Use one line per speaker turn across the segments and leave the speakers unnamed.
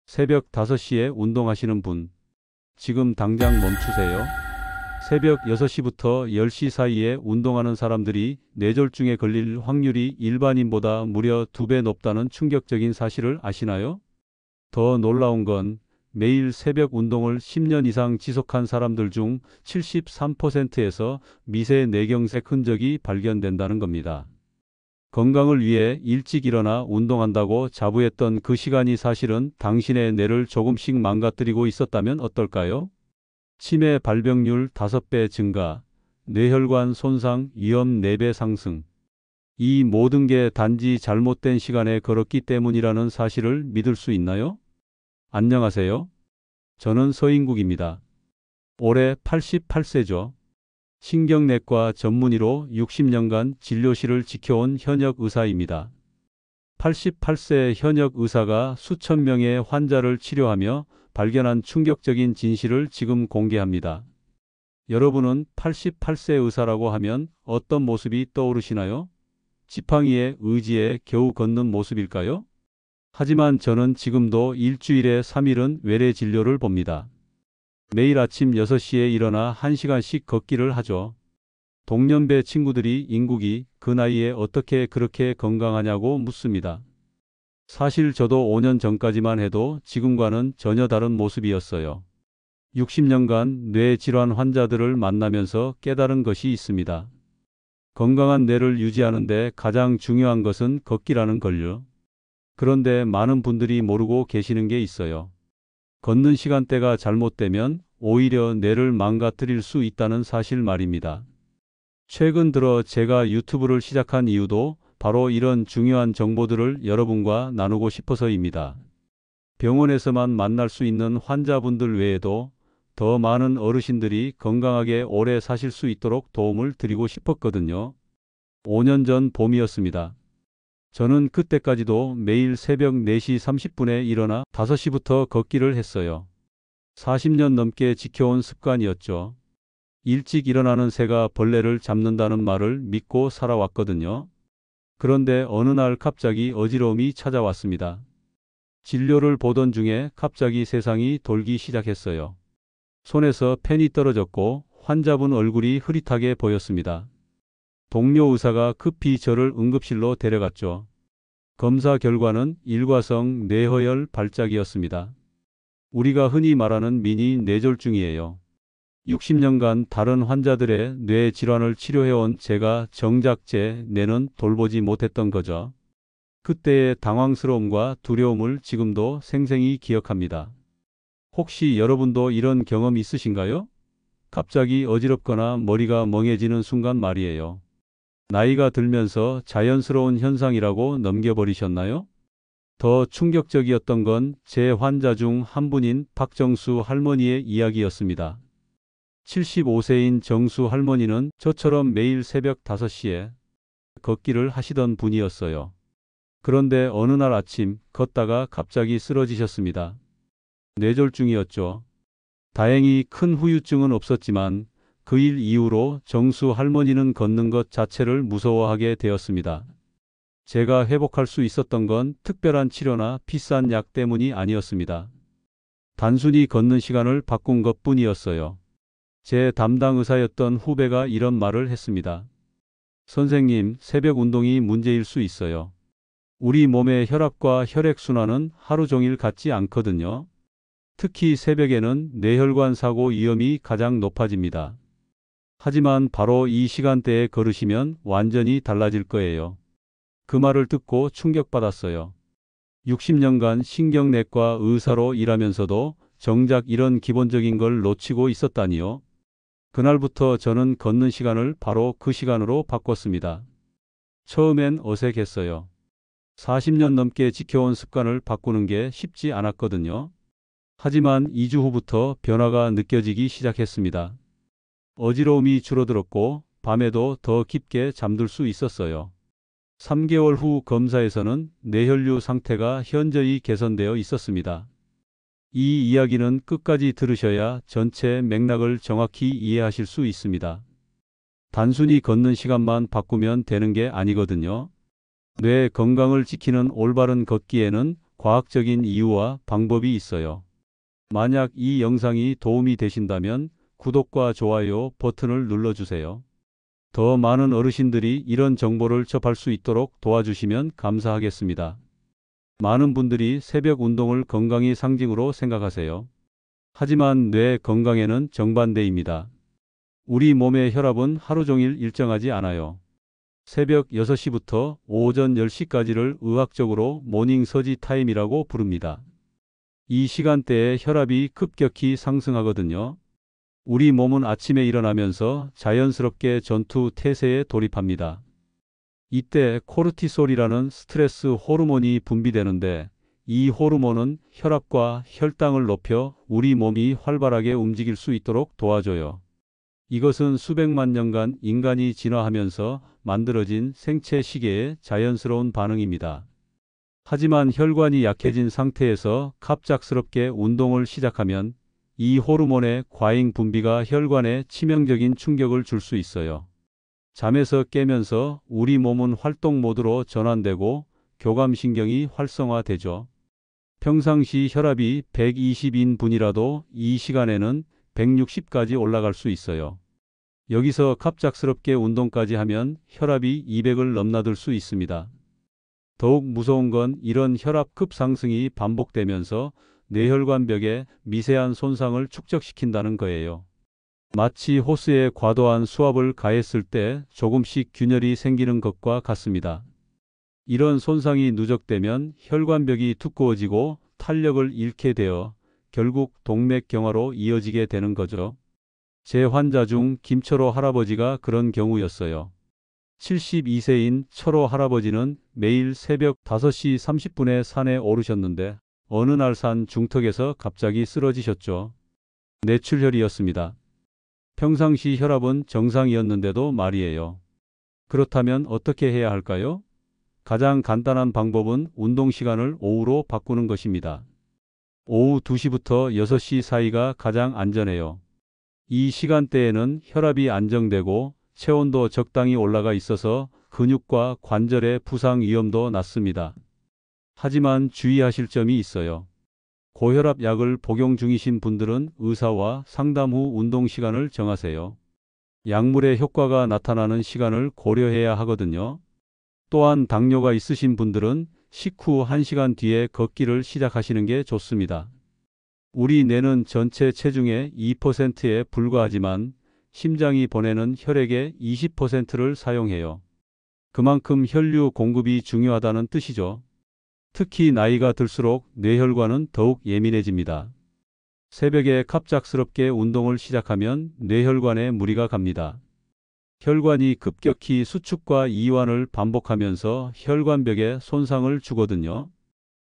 새벽 5시에 운동하시는 분, 지금 당장 멈추세요. 새벽 6시부터 10시 사이에 운동하는 사람들이 뇌졸중에 걸릴 확률이 일반인보다 무려 2배 높다는 충격적인 사실을 아시나요? 더 놀라운 건 매일 새벽 운동을 10년 이상 지속한 사람들 중 73%에서 미세 뇌경색 흔적이 발견된다는 겁니다. 건강을 위해 일찍 일어나 운동한다고 자부했던 그 시간이 사실은 당신의 뇌를 조금씩 망가뜨리고 있었다면 어떨까요? 치매 발병률 5배 증가, 뇌혈관 손상 위험 4배 상승. 이 모든 게 단지 잘못된 시간에 걸었기 때문이라는 사실을 믿을 수 있나요? 안녕하세요. 저는 서인국입니다. 올해 88세죠. 신경내과 전문의로 60년간 진료실을 지켜온 현역 의사입니다. 88세 현역 의사가 수천 명의 환자를 치료하며 발견한 충격적인 진실을 지금 공개합니다. 여러분은 88세 의사라고 하면 어떤 모습이 떠오르시나요? 지팡이에 의지에 겨우 걷는 모습일까요? 하지만 저는 지금도 일주일에 3일은 외래 진료를 봅니다. 매일 아침 6시에 일어나 1시간씩 걷기를 하죠. 동년배 친구들이 인국이 그 나이에 어떻게 그렇게 건강하냐고 묻습니다. 사실 저도 5년 전까지만 해도 지금과는 전혀 다른 모습이었어요. 60년간 뇌질환 환자들을 만나면서 깨달은 것이 있습니다. 건강한 뇌를 유지하는 데 가장 중요한 것은 걷기라는 걸요. 그런데 많은 분들이 모르고 계시는 게 있어요. 걷는 시간대가 잘못되면 오히려 뇌를 망가뜨릴 수 있다는 사실 말입니다. 최근 들어 제가 유튜브를 시작한 이유도 바로 이런 중요한 정보들을 여러분과 나누고 싶어서입니다. 병원에서만 만날 수 있는 환자분들 외에도 더 많은 어르신들이 건강하게 오래 사실 수 있도록 도움을 드리고 싶었거든요. 5년 전 봄이었습니다. 저는 그때까지도 매일 새벽 4시 30분에 일어나 5시부터 걷기를 했어요. 40년 넘게 지켜온 습관이었죠. 일찍 일어나는 새가 벌레를 잡는다는 말을 믿고 살아왔거든요. 그런데 어느 날 갑자기 어지러움이 찾아왔습니다. 진료를 보던 중에 갑자기 세상이 돌기 시작했어요. 손에서 펜이 떨어졌고 환자분 얼굴이 흐릿하게 보였습니다. 동료 의사가 급히 저를 응급실로 데려갔죠. 검사 결과는 일과성 뇌허혈 발작이었습니다. 우리가 흔히 말하는 미니 뇌졸중이에요. 60년간 다른 환자들의 뇌 질환을 치료해온 제가 정작 제 뇌는 돌보지 못했던 거죠. 그때의 당황스러움과 두려움을 지금도 생생히 기억합니다. 혹시 여러분도 이런 경험 있으신가요? 갑자기 어지럽거나 머리가 멍해지는 순간 말이에요. 나이가 들면서 자연스러운 현상이라고 넘겨버리셨나요? 더 충격적이었던 건 제 환자 중 한 분인 박정수 할머니의 이야기였습니다. 75세인 정수 할머니는 저처럼 매일 새벽 5시에 걷기를 하시던 분이었어요. 그런데 어느 날 아침 걷다가 갑자기 쓰러지셨습니다. 뇌졸중이었죠. 다행히 큰 후유증은 없었지만 그 일 이후로 정수 할머니는 걷는 것 자체를 무서워하게 되었습니다. 제가 회복할 수 있었던 건 특별한 치료나 비싼 약 때문이 아니었습니다. 단순히 걷는 시간을 바꾼 것뿐이었어요. 제 담당 의사였던 후배가 이런 말을 했습니다. 선생님, 새벽 운동이 문제일 수 있어요. 우리 몸의 혈압과 혈액순환은 하루 종일 같지 않거든요. 특히 새벽에는 뇌혈관 사고 위험이 가장 높아집니다. 하지만 바로 이 시간대에 걸으시면 완전히 달라질 거예요. 그 말을 듣고 충격받았어요. 60년간 신경내과 의사로 일하면서도 정작 이런 기본적인 걸 놓치고 있었다니요. 그날부터 저는 걷는 시간을 바로 그 시간으로 바꿨습니다. 처음엔 어색했어요. 40년 넘게 지켜온 습관을 바꾸는 게 쉽지 않았거든요. 하지만 2주 후부터 변화가 느껴지기 시작했습니다. 어지러움이 줄어들었고 밤에도 더 깊게 잠들 수 있었어요. 3개월 후 검사에서는 뇌혈류 상태가 현저히 개선되어 있었습니다. 이 이야기는 끝까지 들으셔야 전체 맥락을 정확히 이해하실 수 있습니다. 단순히 걷는 시간만 바꾸면 되는 게 아니거든요. 뇌 건강을 지키는 올바른 걷기에는 과학적인 이유와 방법이 있어요. 만약 이 영상이 도움이 되신다면 구독과 좋아요 버튼을 눌러주세요. 더 많은 어르신들이 이런 정보를 접할 수 있도록 도와주시면 감사하겠습니다. 많은 분들이 새벽 운동을 건강의 상징으로 생각하세요. 하지만 뇌 건강에는 정반대입니다. 우리 몸의 혈압은 하루 종일 일정하지 않아요. 새벽 6시부터 오전 10시까지를 의학적으로 모닝 서지 타임이라고 부릅니다. 이 시간대에 혈압이 급격히 상승하거든요. 우리 몸은 아침에 일어나면서 자연스럽게 전투 태세에 돌입합니다. 이때 코르티솔이라는 스트레스 호르몬이 분비되는데 이 호르몬은 혈압과 혈당을 높여 우리 몸이 활발하게 움직일 수 있도록 도와줘요. 이것은 수백만 년간 인간이 진화하면서 만들어진 생체 시계의 자연스러운 반응입니다. 하지만 혈관이 약해진 상태에서 갑작스럽게 운동을 시작하면 이 호르몬의 과잉 분비가 혈관에 치명적인 충격을 줄 수 있어요. 잠에서 깨면서 우리 몸은 활동 모드로 전환되고 교감신경이 활성화되죠. 평상시 혈압이 120인 분이라도 이 시간에는 160까지 올라갈 수 있어요. 여기서 갑작스럽게 운동까지 하면 혈압이 200을 넘나들 수 있습니다. 더욱 무서운 건 이런 혈압 급상승이 반복되면서 뇌혈관벽에 미세한 손상을 축적시킨다는 거예요. 마치 호스에 과도한 수압을 가했을 때 조금씩 균열이 생기는 것과 같습니다. 이런 손상이 누적되면 혈관벽이 두꺼워지고 탄력을 잃게 되어 결국 동맥경화로 이어지게 되는 거죠. 제 환자 중 김철호 할아버지가 그런 경우였어요. 72세인 철호 할아버지는 매일 새벽 5시 30분에 산에 오르셨는데 어느 날 산 중턱에서 갑자기 쓰러지셨죠. 뇌출혈이었습니다. 평상시 혈압은 정상이었는데도 말이에요. 그렇다면 어떻게 해야 할까요? 가장 간단한 방법은 운동 시간을 오후로 바꾸는 것입니다. 오후 2시부터 6시 사이가 가장 안전해요. 이 시간대에는 혈압이 안정되고 체온도 적당히 올라가 있어서 근육과 관절의 부상 위험도 낮습니다. 하지만 주의하실 점이 있어요. 고혈압 약을 복용 중이신 분들은 의사와 상담 후 운동 시간을 정하세요. 약물의 효과가 나타나는 시간을 고려해야 하거든요. 또한 당뇨가 있으신 분들은 식후 1시간 뒤에 걷기를 시작하시는 게 좋습니다. 우리 뇌는 전체 체중의 2%에 불과하지만 심장이 보내는 혈액의 20%를 사용해요. 그만큼 혈류 공급이 중요하다는 뜻이죠. 특히 나이가 들수록 뇌혈관은 더욱 예민해집니다. 새벽에 갑작스럽게 운동을 시작하면 뇌혈관에 무리가 갑니다. 혈관이 급격히 수축과 이완을 반복하면서 혈관벽에 손상을 주거든요.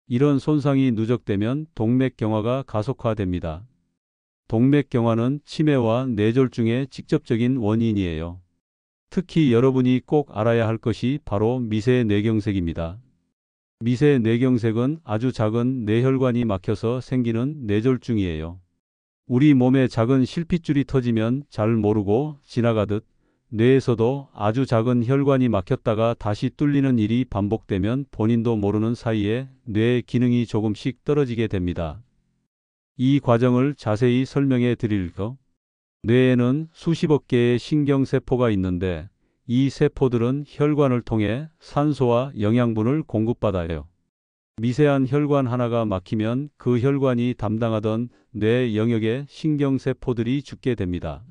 이런 손상이 누적되면 동맥경화가 가속화됩니다. 동맥경화는 치매와 뇌졸중의 직접적인 원인이에요. 특히 여러분이 꼭 알아야 할 것이 바로 미세뇌경색입니다. 미세뇌경색은 아주 작은 뇌혈관이 막혀서 생기는 뇌졸중이에요. 우리 몸에 작은 실핏줄이 터지면 잘 모르고 지나가듯 뇌에서도 아주 작은 혈관이 막혔다가 다시 뚫리는 일이 반복되면 본인도 모르는 사이에 뇌의 기능이 조금씩 떨어지게 됩니다. 이 과정을 자세히 설명해 드릴게요. 뇌에는 수십억 개의 신경세포가 있는데 이 세포들은 혈관을 통해 산소와 영양분을 공급받아요. 미세한 혈관 하나가 막히면 그 혈관이 담당하던 뇌 영역의 신경세포들이 죽게 됩니다.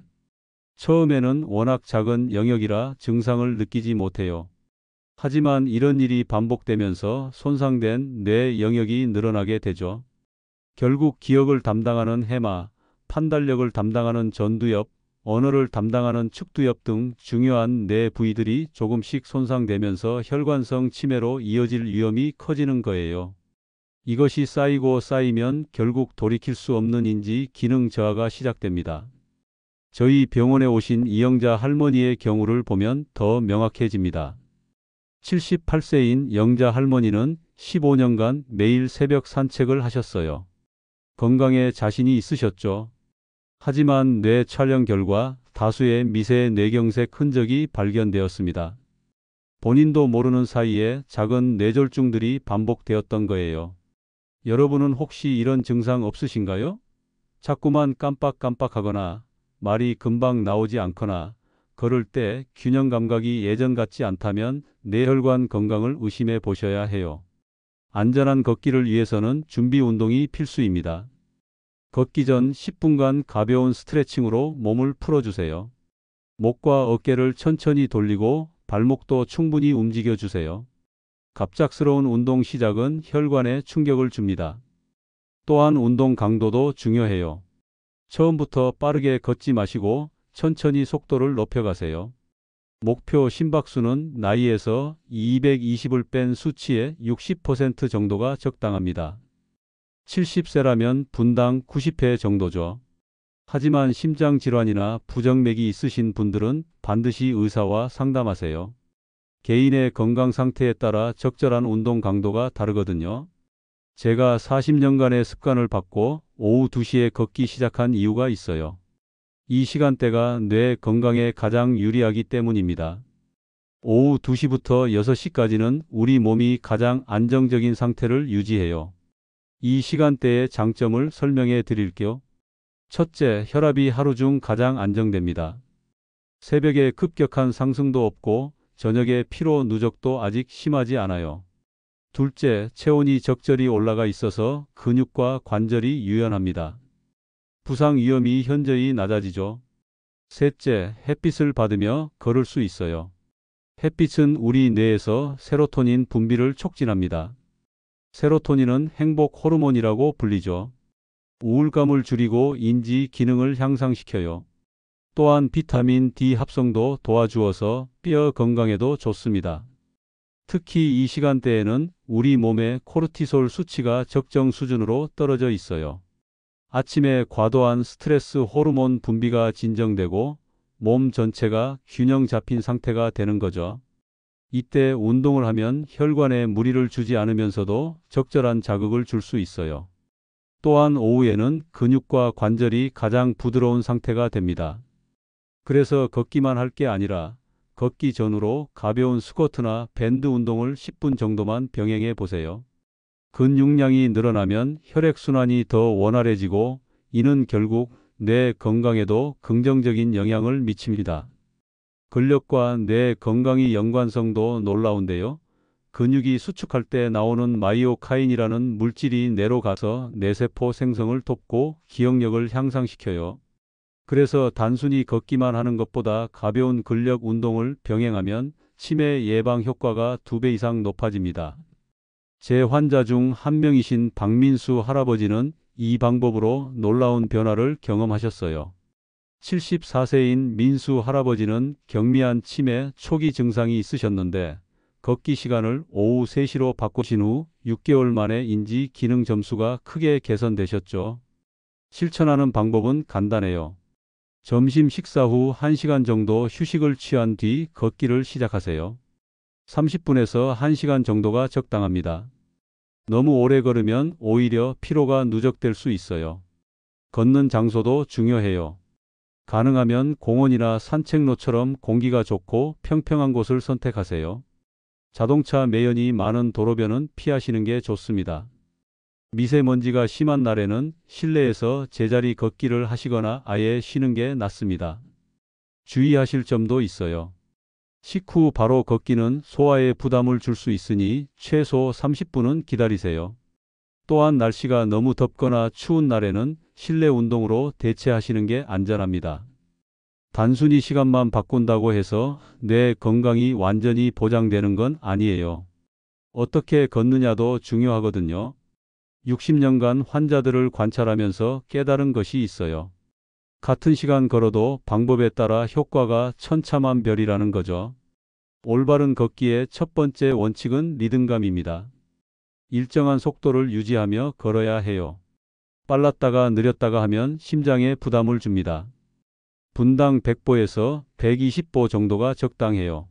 처음에는 워낙 작은 영역이라 증상을 느끼지 못해요. 하지만 이런 일이 반복되면서 손상된 뇌 영역이 늘어나게 되죠. 결국 기억을 담당하는 해마, 판단력을 담당하는 전두엽, 언어를 담당하는 측두엽 등 중요한 뇌 부위들이 조금씩 손상되면서 혈관성 치매로 이어질 위험이 커지는 거예요. 이것이 쌓이고 쌓이면 결국 돌이킬 수 없는 인지 기능 저하가 시작됩니다. 저희 병원에 오신 이영자 할머니의 경우를 보면 더 명확해집니다. 78세인 영자 할머니는 15년간 매일 새벽 산책을 하셨어요. 건강에 자신이 있으셨죠. 하지만 뇌 촬영 결과 다수의 미세 뇌경색 흔적이 발견되었습니다. 본인도 모르는 사이에 작은 뇌졸중들이 반복되었던 거예요. 여러분은 혹시 이런 증상 없으신가요? 자꾸만 깜빡깜빡하거나 말이 금방 나오지 않거나 걸을 때 균형 감각이 예전 같지 않다면 뇌혈관 건강을 의심해 보셔야 해요. 안전한 걷기를 위해서는 준비 운동이 필수입니다. 걷기 전 10분간 가벼운 스트레칭으로 몸을 풀어주세요. 목과 어깨를 천천히 돌리고 발목도 충분히 움직여 주세요. 갑작스러운 운동 시작은 혈관에 충격을 줍니다. 또한 운동 강도도 중요해요. 처음부터 빠르게 걷지 마시고 천천히 속도를 높여가세요. 목표 심박수는 나이에서 220을 뺀 수치의 60% 정도가 적당합니다. 70세라면 분당 90회 정도죠. 하지만 심장질환이나 부정맥이 있으신 분들은 반드시 의사와 상담하세요. 개인의 건강 상태에 따라 적절한 운동 강도가 다르거든요. 제가 40년간의 습관을 받고 오후 2시에 걷기 시작한 이유가 있어요. 이 시간대가 뇌 건강에 가장 유리하기 때문입니다. 오후 2시부터 6시까지는 우리 몸이 가장 안정적인 상태를 유지해요. 이 시간대의 장점을 설명해 드릴게요. 첫째, 혈압이 하루 중 가장 안정됩니다. 새벽에 급격한 상승도 없고 저녁에 피로 누적도 아직 심하지 않아요. 둘째, 체온이 적절히 올라가 있어서 근육과 관절이 유연합니다. 부상 위험이 현저히 낮아지죠. 셋째, 햇빛을 받으며 걸을 수 있어요. 햇빛은 우리 뇌에서 세로토닌 분비를 촉진합니다. 세로토닌은 행복 호르몬이라고 불리죠. 우울감을 줄이고 인지 기능을 향상시켜요. 또한 비타민 D 합성도 도와주어서 뼈 건강에도 좋습니다. 특히 이 시간대에는 우리 몸의 코르티솔 수치가 적정 수준으로 떨어져 있어요. 아침에 과도한 스트레스 호르몬 분비가 진정되고 몸 전체가 균형 잡힌 상태가 되는 거죠. 이때 운동을 하면 혈관에 무리를 주지 않으면서도 적절한 자극을 줄 수 있어요. 또한 오후에는 근육과 관절이 가장 부드러운 상태가 됩니다. 그래서 걷기만 할 게 아니라 걷기 전후로 가벼운 스쿼트나 밴드 운동을 10분 정도만 병행해 보세요. 근육량이 늘어나면 혈액순환이 더 원활해지고 이는 결국 뇌 건강에도 긍정적인 영향을 미칩니다. 근력과 뇌 건강의 연관성도 놀라운데요. 근육이 수축할 때 나오는 마이오카인이라는 물질이 뇌로 가서 뇌세포 생성을 돕고 기억력을 향상시켜요. 그래서 단순히 걷기만 하는 것보다 가벼운 근력 운동을 병행하면 치매 예방 효과가 2배 이상 높아집니다. 제 환자 중 한 명이신 박민수 할아버지는 이 방법으로 놀라운 변화를 경험하셨어요. 74세인 민수 할아버지는 경미한 치매 초기 증상이 있으셨는데 걷기 시간을 오후 3시로 바꾸신 후 6개월 만에 인지 기능 점수가 크게 개선되셨죠. 실천하는 방법은 간단해요. 점심 식사 후 1시간 정도 휴식을 취한 뒤 걷기를 시작하세요. 30분에서 1시간 정도가 적당합니다. 너무 오래 걸으면 오히려 피로가 누적될 수 있어요. 걷는 장소도 중요해요. 가능하면 공원이나 산책로처럼 공기가 좋고 평평한 곳을 선택하세요. 자동차 매연이 많은 도로변은 피하시는 게 좋습니다. 미세먼지가 심한 날에는 실내에서 제자리 걷기를 하시거나 아예 쉬는 게 낫습니다. 주의하실 점도 있어요. 식후 바로 걷기는 소화에 부담을 줄 수 있으니 최소 30분은 기다리세요. 또한 날씨가 너무 덥거나 추운 날에는 실내 운동으로 대체하시는 게 안전합니다. 단순히 시간만 바꾼다고 해서 뇌 건강이 완전히 보장되는 건 아니에요. 어떻게 걷느냐도 중요하거든요. 60년간 환자들을 관찰하면서 깨달은 것이 있어요. 같은 시간 걸어도 방법에 따라 효과가 천차만별이라는 거죠. 올바른 걷기의 첫 번째 원칙은 리듬감입니다. 일정한 속도를 유지하며 걸어야 해요. 빨랐다가 느렸다가 하면 심장에 부담을 줍니다. 분당 100보에서 120보 정도가 적당해요.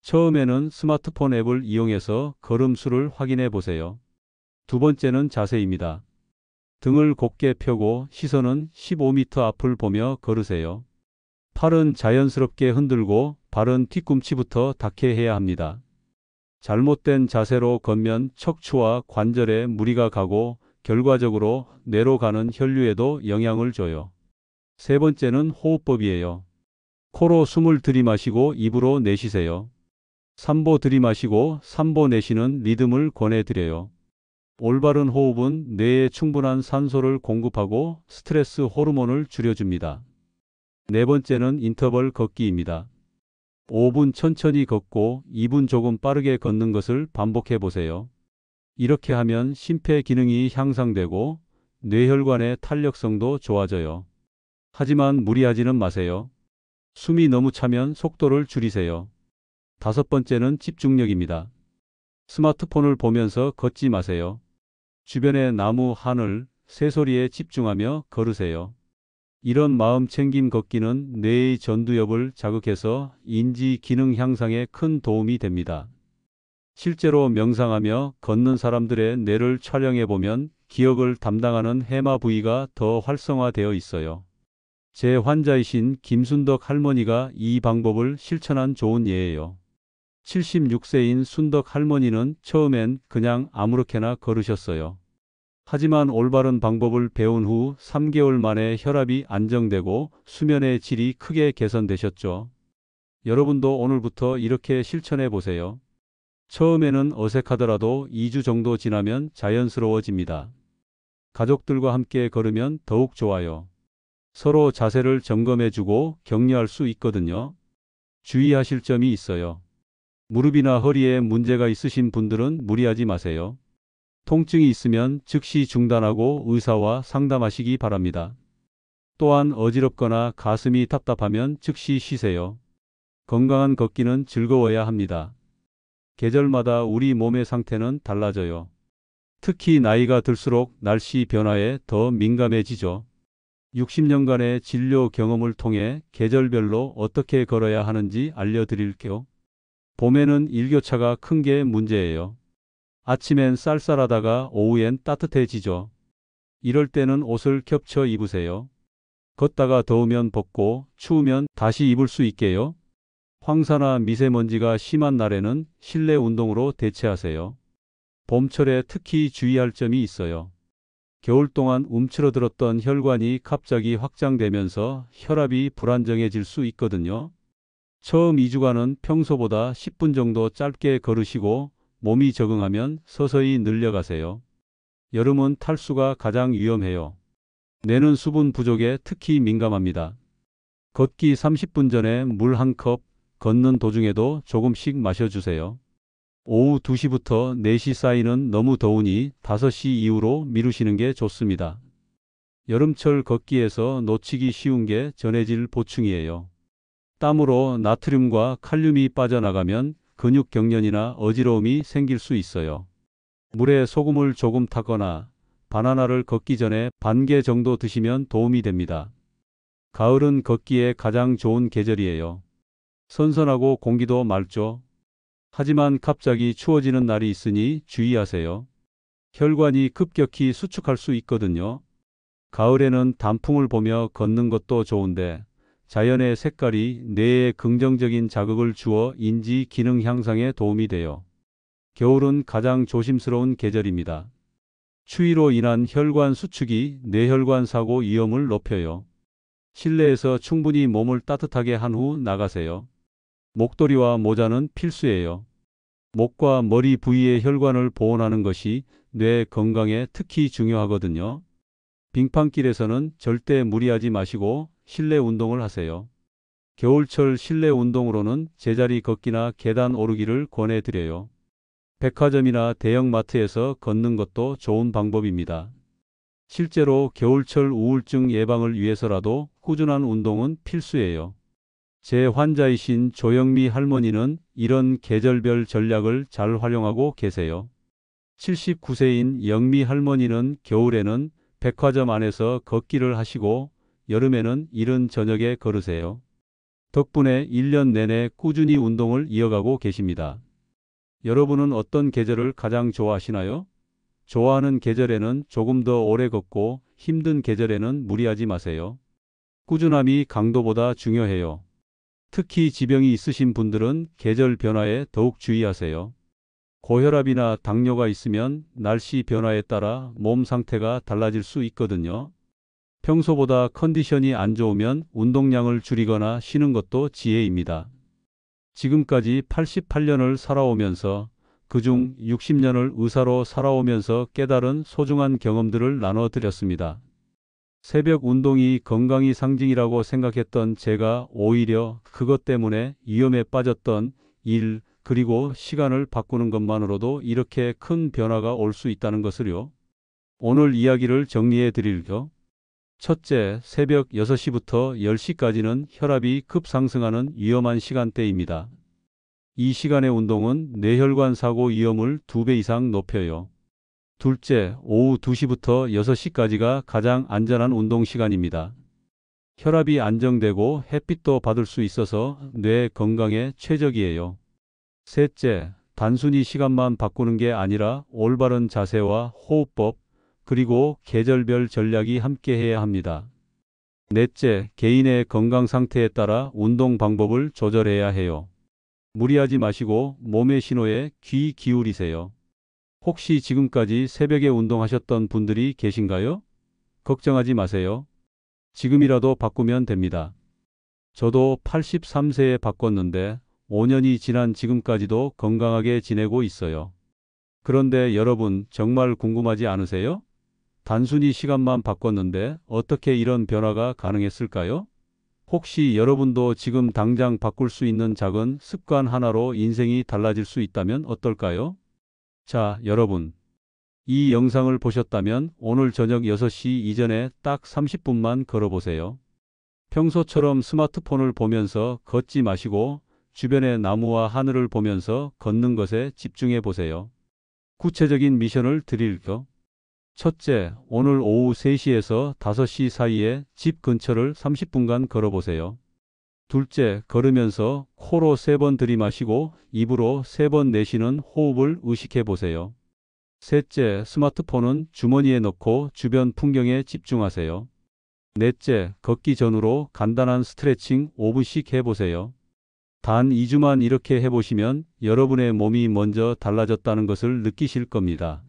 처음에는 스마트폰 앱을 이용해서 걸음수를 확인해 보세요. 두 번째는 자세입니다. 등을 곧게 펴고 시선은 15m 앞을 보며 걸으세요. 팔은 자연스럽게 흔들고 발은 뒤꿈치부터 닿게 해야 합니다. 잘못된 자세로 걷면 척추와 관절에 무리가 가고 결과적으로 뇌로 가는 혈류에도 영향을 줘요. 세 번째는 호흡법이에요. 코로 숨을 들이마시고 입으로 내쉬세요. 3보 들이마시고 3보 내쉬는 리듬을 권해드려요. 올바른 호흡은 뇌에 충분한 산소를 공급하고 스트레스 호르몬을 줄여줍니다. 네 번째는 인터벌 걷기입니다. 5분 천천히 걷고 2분 조금 빠르게 걷는 것을 반복해 보세요. 이렇게 하면 심폐 기능이 향상되고 뇌혈관의 탄력성도 좋아져요. 하지만 무리하지는 마세요. 숨이 너무 차면 속도를 줄이세요. 다섯 번째는 집중력입니다. 스마트폰을 보면서 걷지 마세요. 주변의 나무, 하늘, 새소리에 집중하며 걸으세요. 이런 마음 챙김 걷기는 뇌의 전두엽을 자극해서 인지 기능 향상에 큰 도움이 됩니다. 실제로 명상하며 걷는 사람들의 뇌를 촬영해 보면 기억을 담당하는 해마 부위가 더 활성화되어 있어요. 제 환자이신 김순덕 할머니가 이 방법을 실천한 좋은 예예요. 76세인 순덕 할머니는 처음엔 그냥 아무렇게나 걸으셨어요. 하지만 올바른 방법을 배운 후 3개월 만에 혈압이 안정되고 수면의 질이 크게 개선되셨죠. 여러분도 오늘부터 이렇게 실천해 보세요. 처음에는 어색하더라도 2주 정도 지나면 자연스러워집니다. 가족들과 함께 걸으면 더욱 좋아요. 서로 자세를 점검해 주고 격려할 수 있거든요. 주의하실 점이 있어요. 무릎이나 허리에 문제가 있으신 분들은 무리하지 마세요. 통증이 있으면 즉시 중단하고 의사와 상담하시기 바랍니다. 또한 어지럽거나 가슴이 답답하면 즉시 쉬세요. 건강한 걷기는 즐거워야 합니다. 계절마다 우리 몸의 상태는 달라져요. 특히 나이가 들수록 날씨 변화에 더 민감해지죠. 60년간의 진료 경험을 통해 계절별로 어떻게 걸어야 하는지 알려드릴게요. 봄에는 일교차가 큰 게 문제예요. 아침엔 쌀쌀하다가 오후엔 따뜻해지죠. 이럴 때는 옷을 겹쳐 입으세요. 걷다가 더우면 벗고 추우면 다시 입을 수 있게요. 황사나 미세먼지가 심한 날에는 실내 운동으로 대체하세요. 봄철에 특히 주의할 점이 있어요. 겨울 동안 움츠러들었던 혈관이 갑자기 확장되면서 혈압이 불안정해질 수 있거든요. 처음 2주간은 평소보다 10분 정도 짧게 걸으시고 몸이 적응하면 서서히 늘려가세요. 여름은 탈수가 가장 위험해요. 뇌는 수분 부족에 특히 민감합니다. 걷기 30분 전에 물 한 컵, 걷는 도중에도 조금씩 마셔주세요. 오후 2시부터 4시 사이는 너무 더우니 5시 이후로 미루시는 게 좋습니다. 여름철 걷기에서 놓치기 쉬운 게 전해질 보충이에요. 땀으로 나트륨과 칼륨이 빠져나가면 근육 경련이나 어지러움이 생길 수 있어요. 물에 소금을 조금 타거나 바나나를 걷기 전에 반 개 정도 드시면 도움이 됩니다. 가을은 걷기에 가장 좋은 계절이에요. 선선하고 공기도 맑죠. 하지만 갑자기 추워지는 날이 있으니 주의하세요. 혈관이 급격히 수축할 수 있거든요. 가을에는 단풍을 보며 걷는 것도 좋은데 자연의 색깔이 뇌에 긍정적인 자극을 주어 인지 기능 향상에 도움이 돼요. 겨울은 가장 조심스러운 계절입니다. 추위로 인한 혈관 수축이 뇌혈관 사고 위험을 높여요. 실내에서 충분히 몸을 따뜻하게 한 후 나가세요. 목도리와 모자는 필수예요. 목과 머리 부위의 혈관을 보온하는 것이 뇌 건강에 특히 중요하거든요. 빙판길에서는 절대 무리하지 마시고 실내 운동을 하세요. 겨울철 실내 운동으로는 제자리 걷기나 계단 오르기를 권해드려요. 백화점이나 대형마트에서 걷는 것도 좋은 방법입니다. 실제로 겨울철 우울증 예방을 위해서라도 꾸준한 운동은 필수예요. 제 환자이신 조영미 할머니는 이런 계절별 전략을 잘 활용하고 계세요. 79세인 영미 할머니는 겨울에는 백화점 안에서 걷기를 하시고 여름에는 이른 저녁에 걸으세요. 덕분에 1년 내내 꾸준히 운동을 이어가고 계십니다. 여러분은 어떤 계절을 가장 좋아하시나요? 좋아하는 계절에는 조금 더 오래 걷고 힘든 계절에는 무리하지 마세요. 꾸준함이 강도보다 중요해요. 특히 지병이 있으신 분들은 계절 변화에 더욱 주의하세요. 고혈압이나 당뇨가 있으면 날씨 변화에 따라 몸 상태가 달라질 수 있거든요. 평소보다 컨디션이 안 좋으면 운동량을 줄이거나 쉬는 것도 지혜입니다. 지금까지 88년을 살아오면서 그중 60년을 의사로 살아오면서 깨달은 소중한 경험들을 나눠드렸습니다. 새벽 운동이 건강의 상징이라고 생각했던 제가 오히려 그것 때문에 위험에 빠졌던 일, 그리고 시간을 바꾸는 것만으로도 이렇게 큰 변화가 올 수 있다는 것을요. 오늘 이야기를 정리해 드릴게요. 첫째, 새벽 6시부터 10시까지는 혈압이 급상승하는 위험한 시간대입니다. 이 시간의 운동은 뇌혈관 사고 위험을 2배 이상 높여요. 둘째, 오후 2시부터 6시까지가 가장 안전한 운동 시간입니다. 혈압이 안정되고 햇빛도 받을 수 있어서 뇌 건강에 최적이에요. 셋째, 단순히 시간만 바꾸는 게 아니라 올바른 자세와 호흡법, 그리고 계절별 전략이 함께해야 합니다. 넷째, 개인의 건강 상태에 따라 운동 방법을 조절해야 해요. 무리하지 마시고 몸의 신호에 귀 기울이세요. 혹시 지금까지 새벽에 운동하셨던 분들이 계신가요? 걱정하지 마세요. 지금이라도 바꾸면 됩니다. 저도 83세에 바꿨는데 5년이 지난 지금까지도 건강하게 지내고 있어요. 그런데 여러분 정말 궁금하지 않으세요? 단순히 시간만 바꿨는데 어떻게 이런 변화가 가능했을까요? 혹시 여러분도 지금 당장 바꿀 수 있는 작은 습관 하나로 인생이 달라질 수 있다면 어떨까요? 자, 여러분. 이 영상을 보셨다면 오늘 저녁 6시 이전에 딱 30분만 걸어보세요. 평소처럼 스마트폰을 보면서 걷지 마시고 주변의 나무와 하늘을 보면서 걷는 것에 집중해 보세요. 구체적인 미션을 드릴게요. 첫째, 오늘 오후 3시에서 5시 사이에 집 근처를 30분간 걸어보세요. 둘째, 걸으면서 코로 3번 들이마시고 입으로 3번 내쉬는 호흡을 의식해 보세요. 셋째, 스마트폰은 주머니에 넣고 주변 풍경에 집중하세요. 넷째, 걷기 전후로 간단한 스트레칭 5분씩 해보세요. 단 2주만 이렇게 해보시면 여러분의 몸이 먼저 달라졌다는 것을 느끼실 겁니다.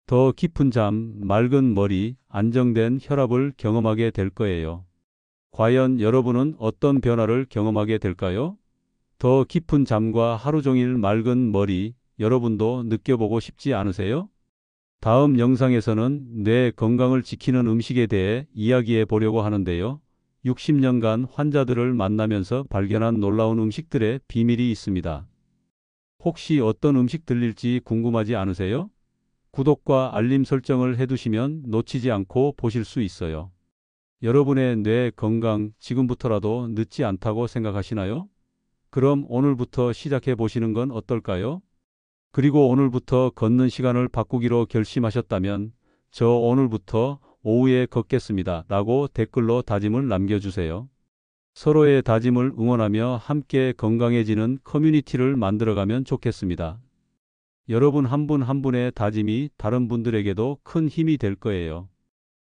더 깊은 잠, 맑은 머리, 안정된 혈압을 경험하게 될 거예요. 과연 여러분은 어떤 변화를 경험하게 될까요? 더 깊은 잠과 하루 종일 맑은 머리, 여러분도 느껴보고 싶지 않으세요? 다음 영상에서는 뇌 건강을 지키는 음식에 대해 이야기해 보려고 하는데요. 60년간 환자들을 만나면서 발견한 놀라운 음식들의 비밀이 있습니다. 혹시 어떤 음식 들릴지 궁금하지 않으세요? 구독과 알림 설정을 해두시면 놓치지 않고 보실 수 있어요. 여러분의 뇌 건강 지금부터라도 늦지 않다고 생각하시나요? 그럼 오늘부터 시작해 보시는 건 어떨까요? 그리고 오늘부터 걷는 시간을 바꾸기로 결심하셨다면 저 오늘부터 오후에 걷겠습니다 라고 댓글로 다짐을 남겨주세요. 서로의 다짐을 응원하며 함께 건강해지는 커뮤니티를 만들어가면 좋겠습니다. 여러분 한 분 한 분의 다짐이 다른 분들에게도 큰 힘이 될 거예요.